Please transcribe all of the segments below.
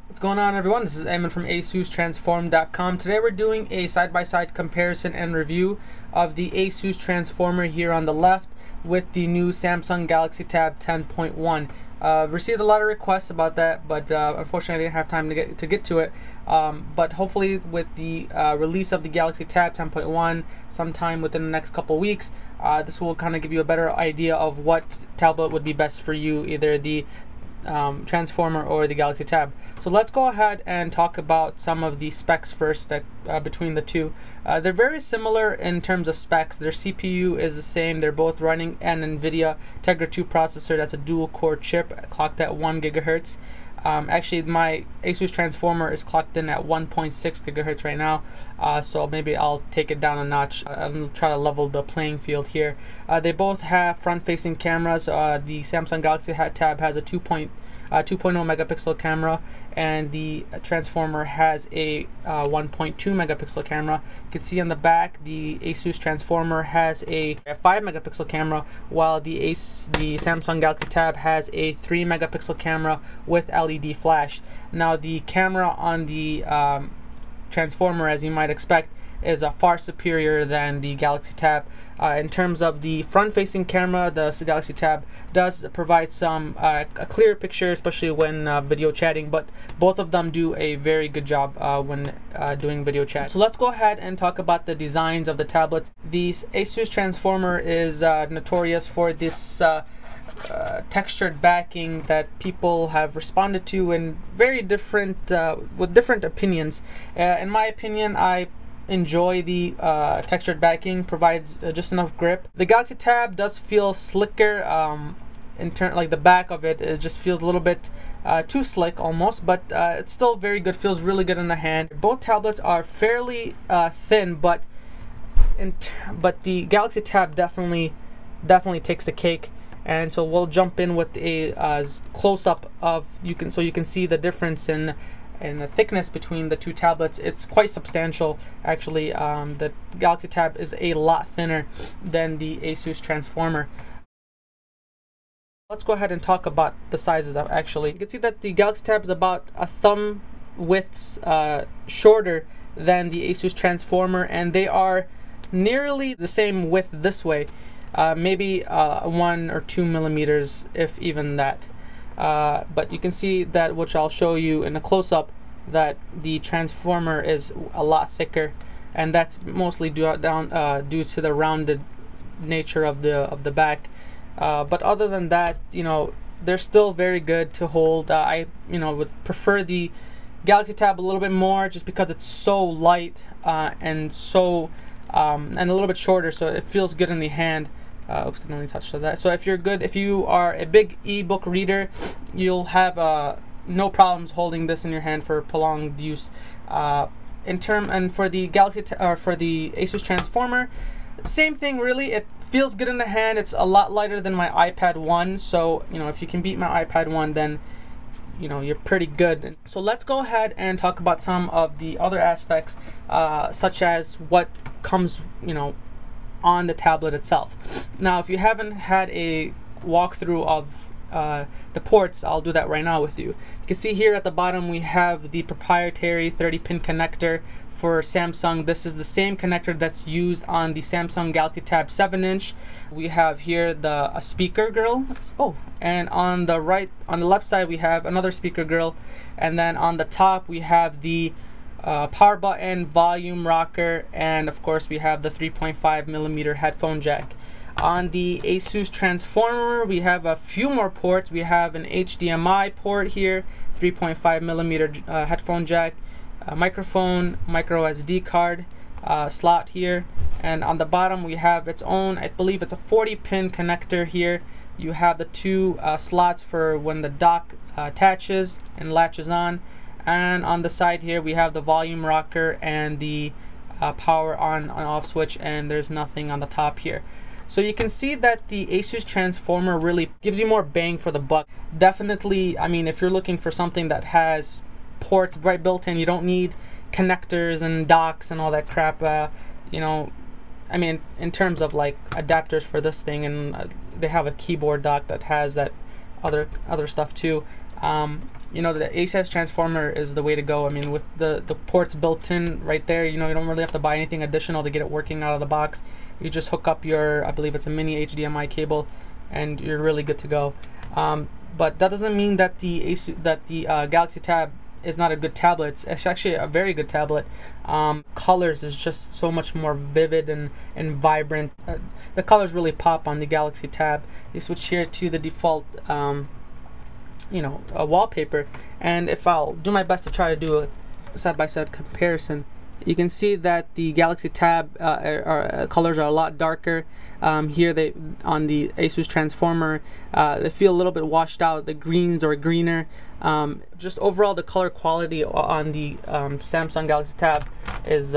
What's going on, everyone? This is Eamon from AsusTransform.com. Today we're doing a side-by-side comparison and review of the Asus transformer here on the left with the new Samsung Galaxy Tab 10.1. Received a lot of requests about that, but unfortunately I didn't have time to get to it. But hopefully with the release of the Galaxy Tab 10.1 sometime within the next couple weeks, this will kind of give you a better idea of what tablet would be best for you, either the transformer or the Galaxy Tab. So let's go ahead and talk about some of the specs first between the two. They're very similar in terms of specs. Their CPU is the same. They're both running an NVIDIA Tegra 2 processor. That's a dual core chip clocked at 1 gigahertz. Actually, my Asus transformer is clocked in at 1.6 gigahertz right now, so maybe I'll take it down a notch and try to level the playing field here. They both have front-facing cameras. The Samsung Galaxy Tab has a 2.0 megapixel camera, and the transformer has a 1.2 megapixel camera. You can see on the back the Asus transformer has a 5 megapixel camera, while the Samsung Galaxy Tab has a 3 megapixel camera with LED flash. Now the camera on the transformer, as you might expect, is far superior than the Galaxy Tab. In terms of the front-facing camera, the Galaxy Tab does provide some a clearer picture, especially when video chatting, but both of them do a very good job when doing video chat. So let's go ahead and talk about the designs of the tablets. The Asus transformer is notorious for this textured backing that people have responded to in very different with different opinions. In my opinion, I enjoy the textured backing. Provides just enough grip. The Galaxy Tab does feel slicker. Like the back of it just feels a little bit too slick almost, but it's still very good. Feels really good in the hand. Both tablets are fairly thin, but the Galaxy Tab definitely takes the cake. And so we'll jump in with a close-up of so you can see the difference in the thickness between the two tablets. It's quite substantial, actually. The Galaxy Tab is a lot thinner than the Asus transformer. Let's go ahead and talk about the sizes. Actually, you can see that the Galaxy Tab is about a thumb width shorter than the Asus transformer, and they are nearly the same width this way. Maybe 1 or 2 millimeters, if even that. But you can see that, which I'll show you in a close-up, that the transformer is a lot thicker, and that's mostly due to the rounded nature of the back. But other than that, they're still very good to hold. I would prefer the Galaxy Tab a little bit more, just because it's so light and a little bit shorter, so it feels good in the hand. Oops, I only touched on that. So if you are a big ebook reader, you'll have no problems holding this in your hand for prolonged use. And for the for the Asus transformer, same thing really. It feels good in the hand. It's a lot lighter than my iPad 1. So if you can beat my iPad 1, then you're pretty good. So let's go ahead and talk about some of the other aspects, such as what comes on the tablet itself. Now, if you haven't had a walkthrough of the ports, I'll do that right now with you. You can see here at the bottom we have the proprietary 30-pin connector for Samsung. This is the same connector that's used on the Samsung Galaxy Tab 7-inch. We have here a speaker grill. Oh, and on the left side we have another speaker grill, and then on the top we have the power button, volume rocker, and of course we have the 3.5 millimeter headphone jack. On the Asus transformer, we have a few more ports. We have an HDMI port here, 3.5 millimeter headphone jack, a microphone, micro SD card slot here, and on the bottom we have its own, I believe it's a 40-pin connector here. You have the two slots for when the dock attaches and latches on. And on the side here we have the volume rocker and the power on off switch, and there's nothing on the top here. So you can see that the Asus transformer really gives you more bang for the buck. Definitely, I mean, if you're looking for something that has ports right built in, you don't need connectors and docks and all that crap. I mean, in terms of like adapters for this thing, and they have a keyboard dock that has that other stuff too. you know, the Asus transformer is the way to go. I mean, with the ports built in right there, you know, you don't really have to buy anything additional to get it working out of the box. You just hook up your, I believe it's a mini HDMI cable, and you're really good to go. But that doesn't mean that the Galaxy Tab is not a good tablet. It's actually a very good tablet. Colors is just so much more vivid and vibrant. The colors really pop on the Galaxy Tab. You switch here to the default you know, a wallpaper, and if I'll do my best to try to do a side-by-side comparison, you can see that the Galaxy Tab colors are a lot darker. Here they on the Asus transformer, they feel a little bit washed out. The greens are greener. Just overall, the color quality on the Samsung Galaxy Tab is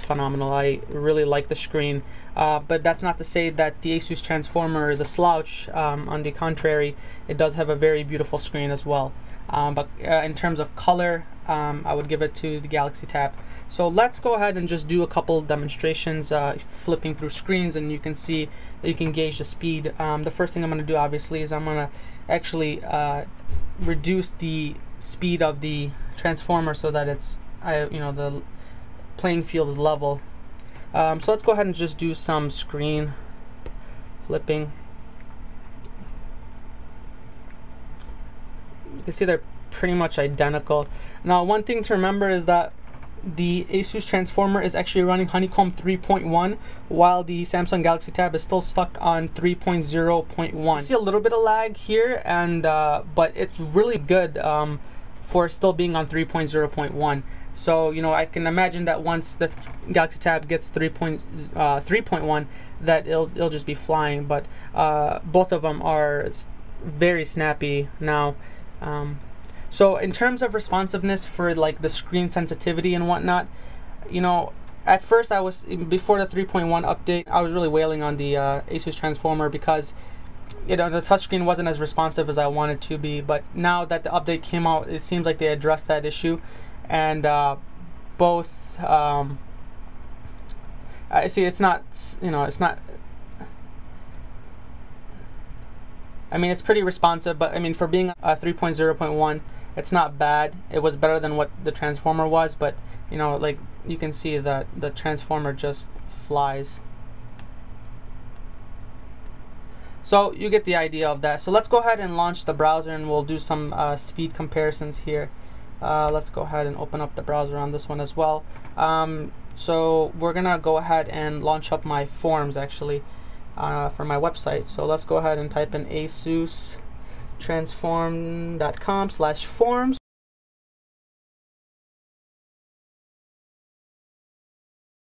phenomenal. I really like the screen, but that's not to say that the Asus transformer is a slouch. On the contrary, it does have a very beautiful screen as well. But in terms of color, I would give it to the Galaxy Tab. So let's go ahead and just do a couple demonstrations, flipping through screens, and you can see that you can gauge the speed. The first thing I'm going to do, obviously, is I'm going to actually reduce the speed of the transformer so that it's, you know, the playing field is level. So let's go ahead and just do some screen flipping. You can see they're pretty much identical. Now, one thing to remember is that the Asus transformer is actually running Honeycomb 3.1, while the Samsung Galaxy Tab is still stuck on 3.0.1. You see a little bit of lag here, and but it's really good for still being on 3.0.1. So, you know, I can imagine that once the Galaxy Tab gets 3.1, that it'll just be flying. But both of them are very snappy now. So in terms of responsiveness for like the screen sensitivity and whatnot, you know, at first before the 3.1 update, I was really wailing on the Asus transformer because, you know, the touchscreen wasn't as responsive as I wanted to be. But now that the update came out, it seems like they addressed that issue, and both I see it's not, you know, it's not, I mean, it's pretty responsive, but I mean, for being 3.0.1, it's not bad. It was better than what the transformer was, but you know, like you can see that the transformer just flies. So you get the idea of that. So let's go ahead and launch the browser, and we'll do some speed comparisons here. Let's go ahead and open up the browser on this one as well. So we're gonna go ahead and launch up my forms actually for my website. So let's go ahead and type in Asus transform.com/forms.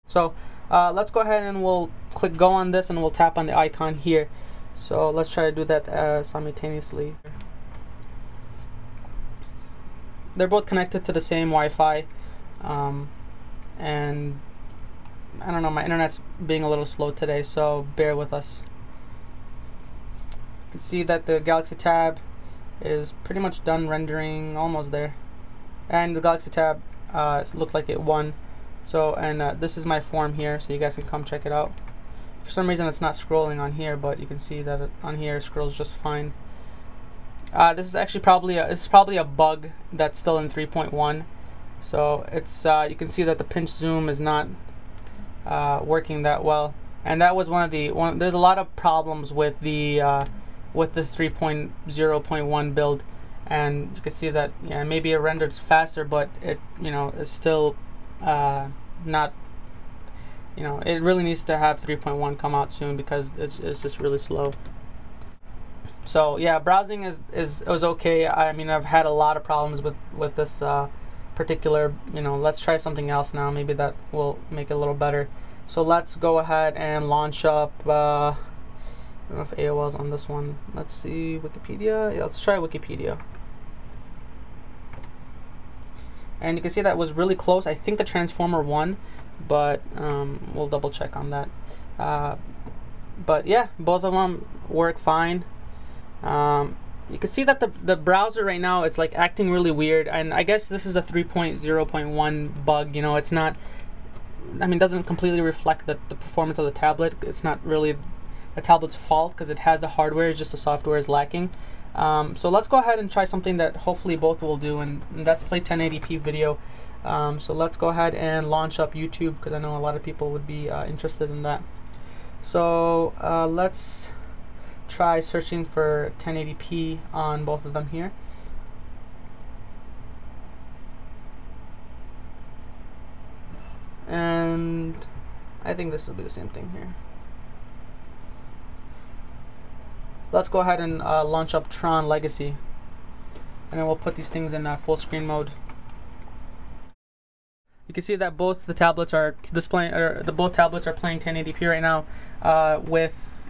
So let's go ahead and we'll click go on this, and we'll tap on the icon here. So let's try to do that simultaneously. They're both connected to the same Wi-Fi, and I don't know, my internet's being a little slow today, so bear with us. You can see that the Galaxy Tab is pretty much done rendering, almost there, and the Galaxy Tab looked like it won. So, and this is my form here, so you guys can come check it out. For some reason it's not scrolling on here, but you can see that on here it scrolls just fine. This is actually probably a bug that's still in 3.1. So it's you can see that the pinch zoom is not working that well, and that was there's a lot of problems with the 3.0.1 build, and you can see that, yeah, maybe it renders faster, but it, you know, it's still not, you know, it really needs to have 3.1 come out soon because it's just really slow. So yeah, browsing was okay. I mean, I've had a lot of problems with this particular, you know, let's try something else now. Maybe that will make it a little better. So let's go ahead and launch up, I don't know if AOL's on this one. Let's see, Wikipedia. Yeah, let's try Wikipedia. And you can see that was really close. I think the transformer won, but we'll double check on that. But yeah, both of them work fine. You can see that the browser right now, it's like acting really weird, and I guess this is a 3.0.1 bug. You know, it's not, I mean, doesn't completely reflect the performance of the tablet. It's not really the tablet's fault because it has the hardware, it's just the software is lacking. So let's go ahead and try something that hopefully both will do, and that's play 1080p video. So let's go ahead and launch up YouTube, because I know a lot of people would be interested in that. So let's try searching for 1080p on both of them here. And I think this will be the same thing here. Let's go ahead and launch up Tron Legacy, and then we'll put these things in full screen mode. You can see that both the tablets are displaying, or both tablets are playing 1080p right now. With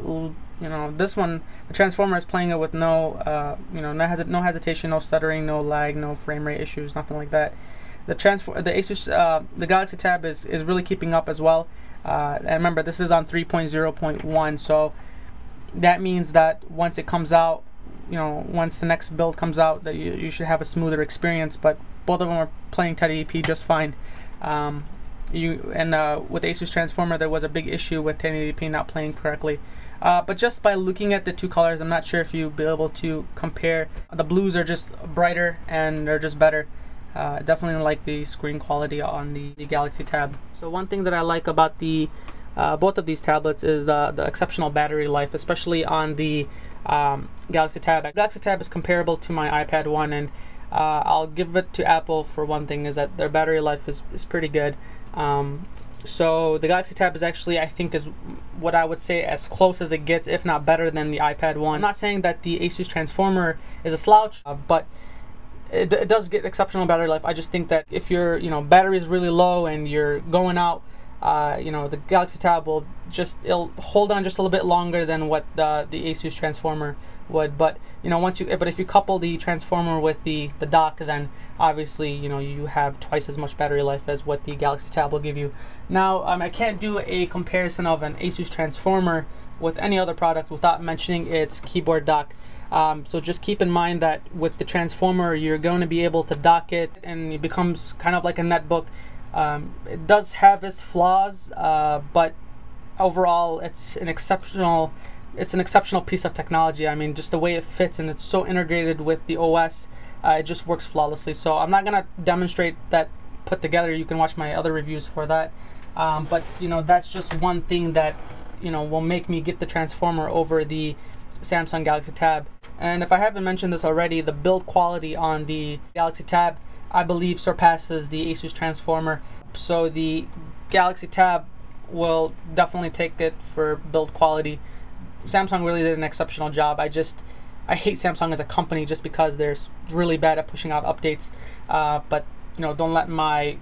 this one, the Transformer is playing it with no no hesitation, no stuttering, no lag, no frame rate issues, nothing like that. The Asus, the Galaxy Tab is really keeping up as well. And remember, this is on 3.0.1, so that means that once it comes out, once the next build comes out, that you should have a smoother experience. But both of them are playing 1080p just fine. With Asus Transformer, there was a big issue with 1080p not playing correctly. But just by looking at the two colors, I'm not sure if you'll be able to compare. The blues are just brighter and they're just better. Definitely like the screen quality on the Galaxy Tab. So one thing that I like about the both of these tablets is the exceptional battery life, especially on the Galaxy Tab. Galaxy Tab is comparable to my iPad 1, and I'll give it to Apple for one thing, is that their battery life is pretty good. So the Galaxy Tab is actually, I think, is what I would say as close as it gets, if not better than the iPad 1. I'm not saying that the Asus Transformer is a slouch, but it does get exceptional battery life. I just think that if your battery is really low and you're going out, the Galaxy Tab it'll hold on just a little bit longer than what the Asus Transformer would. But but if you couple the Transformer with the dock, then obviously you have twice as much battery life as what the Galaxy Tab will give you. Now I can't do a comparison of an Asus Transformer with any other product without mentioning its keyboard dock. So just keep in mind that with the Transformer, you're going to be able to dock it, and it becomes kind of like a netbook. It does have its flaws, but overall it's an exceptional piece of technology. I mean, just the way it fits, and it's so integrated with the OS, it just works flawlessly. So I'm not gonna demonstrate that put together. You can watch my other reviews for that. But that's just one thing that will make me get the Transformer over the Samsung Galaxy Tab. And if I haven't mentioned this already, the build quality on the Galaxy Tab, I believe, surpasses the Asus Transformer. So the Galaxy Tab will definitely take it for build quality. Samsung really did an exceptional job. I hate Samsung as a company just because they're really bad at pushing out updates. But don't let my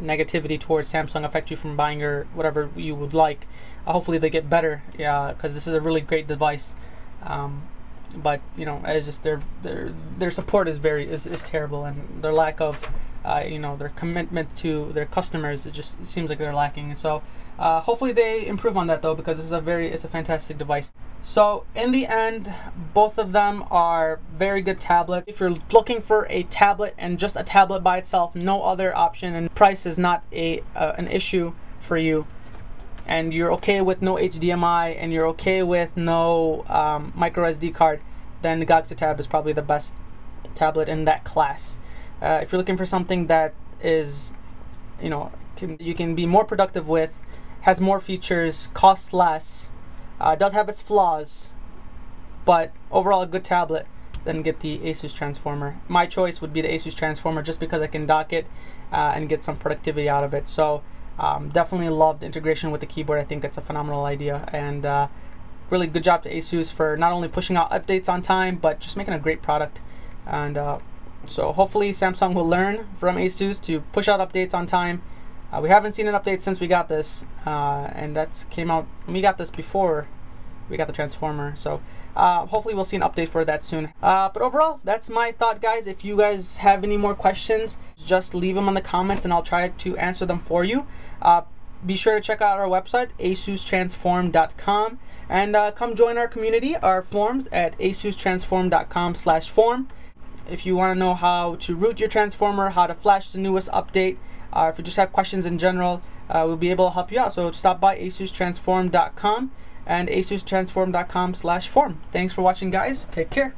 negativity towards Samsung affect you from buying your whatever you would like. Hopefully they get better, because this is a really great device. But it's just their support is terrible, and their lack of their commitment to their customers, it seems like they're lacking. And so hopefully they improve on that, though, because it's a fantastic device. So in the end, both of them are very good tablets. If you're looking for a tablet and just a tablet by itself, no other option, and price is not an issue for you, and you're okay with no HDMI, and you're okay with no micro SD card, then the Galaxy Tab is probably the best tablet in that class. If you're looking for something that is, you can be more productive with, has more features, costs less, does have its flaws, but overall a good tablet, then get the Asus Transformer. My choice would be the Asus Transformer, just because I can dock it and get some productivity out of it. So definitely love the integration with the keyboard. I think it's a phenomenal idea, and really good job to Asus for not only pushing out updates on time, but just making a great product. And so hopefully Samsung will learn from Asus to push out updates on time. We haven't seen an update since we got this, and that's came out when we got this before we got the Transformer. So hopefully we'll see an update for that soon. But overall, that's my thought, guys. If you guys have any more questions, just leave them in the comments and I'll try to answer them for you. Be sure to check out our website, asustransform.com, and come join our community, our forums at asustransform.com/forum. If you want to know how to root your Transformer, how to flash the newest update, if you just have questions in general, we'll be able to help you out. So stop by asustransform.com and asustransform.com/forum. Thanks for watching, guys. Take care.